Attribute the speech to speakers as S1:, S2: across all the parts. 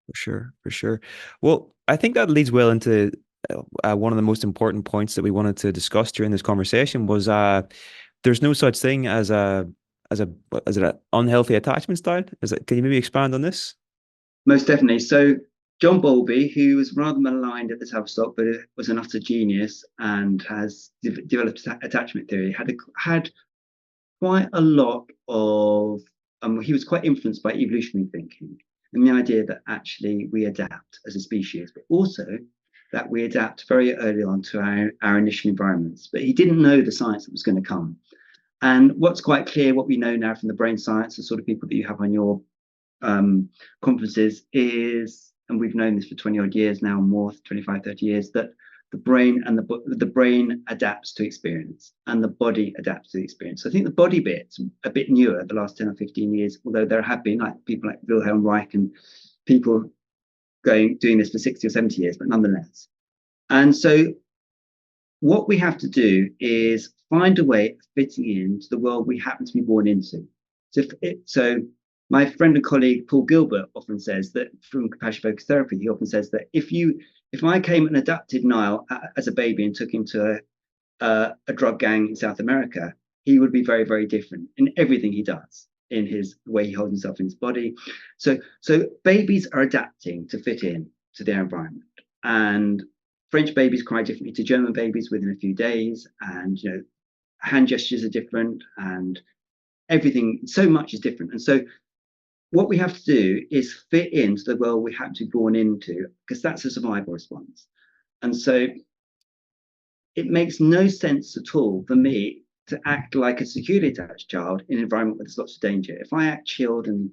S1: For sure, for sure. Well, I think that leads well into one of the most important points that we wanted to discuss during this conversation was there's no such thing as as a as an unhealthy attachment style. Can you maybe expand on this?
S2: Most definitely. So John Bowlby, who was rather maligned at the Tavistock, but was an utter genius and has developed attachment theory, had quite a lot of. He was quite influenced by evolutionary thinking and the idea that actually we adapt as a species, but also that we adapt very early on to our initial environments. But he didn't know the science that was going to come. And what's quite clear, what we know now from the brain science, the sort of people that you have on your conferences is, and we've known this for 20 odd years now, more 25, 30 years, that the brain adapts to experience and the body adapts to the experience. So I think the body bit's a bit newer the last 10 or 15 years, although there have been like people like Wilhelm Reich and people doing this for 60 or 70 years, but nonetheless. And so what we have to do is find a way of fitting into the world we happen to be born into. So my friend and colleague Paul Gilbert often says that from compassion focused therapy, he often says that if I came and adopted Niall as a baby and took him to a drug gang in South America, he would be very, very different in everything he does, in his way he holds himself in his body. So babies are adapting to fit in to their environment. And French babies cry differently to German babies within a few days, and hand gestures are different, and everything, so much is different. And so what we have to do is fit into the world we happen to be born into, because that's a survival response. And so it makes no sense at all for me to act like a securely attached child in an environment where there's lots of danger. If I act chilled, and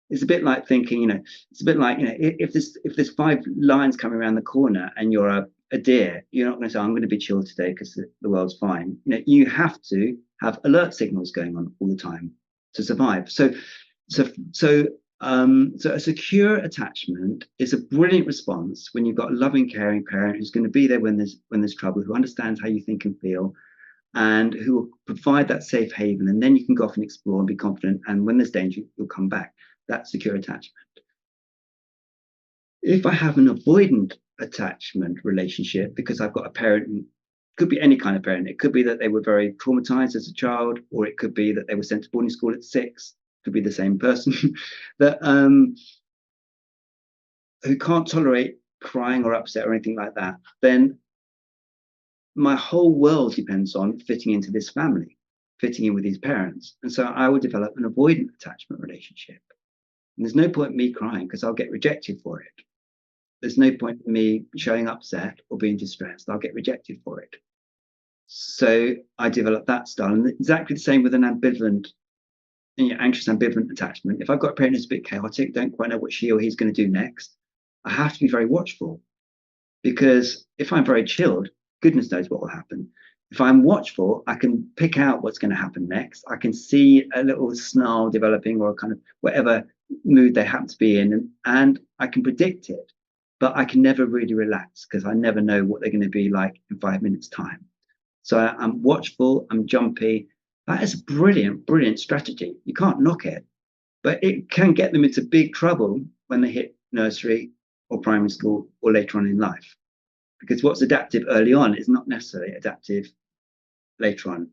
S2: it's a bit like thinking, it's a bit like, if there's five lions coming around the corner and you're a deer, you're not going to say, I'm going to be chilled today because the world's fine. You have to have alert signals going on all the time to survive. So a secure attachment is a brilliant response when you've got a loving, caring parent who's going to be there when there's trouble, who understands how you think and feel, and who will provide that safe haven. And then you can go off and explore and be confident. And when there's danger, you'll come back. That's secure attachment. If I have an avoidant attachment relationship, because I've got a parent, could be any kind of parent. It could be that they were very traumatized as a child, or it could be that they were sent to boarding school at 6. Could be the same person that who can't tolerate crying or upset or anything like that. Then my whole world depends on fitting into this family, fitting in with these parents, and so I would develop an avoidant attachment relationship. And there's no point in me crying because I'll get rejected for it. There's no point in me showing upset or being distressed. I'll get rejected for it. So I developed that style. And exactly the same with an ambivalent, anxious ambivalent attachment. If I've got a parent who's a bit chaotic, don't quite know what she or he's going to do next, I have to be very watchful, because if I'm very chilled, goodness knows what will happen. If I'm watchful, I can pick out what's going to happen next. I can see a little snarl developing, or a kind of whatever mood they happen to be in, and I can predict it. But I can never really relax because I never know what they're going to be like in 5 minutes' time. So I'm watchful, I'm jumpy. That is a brilliant, brilliant strategy. You can't knock it, but it can get them into big trouble when they hit nursery or primary school or later on in life. Because what's adaptive early on is not necessarily adaptive later on.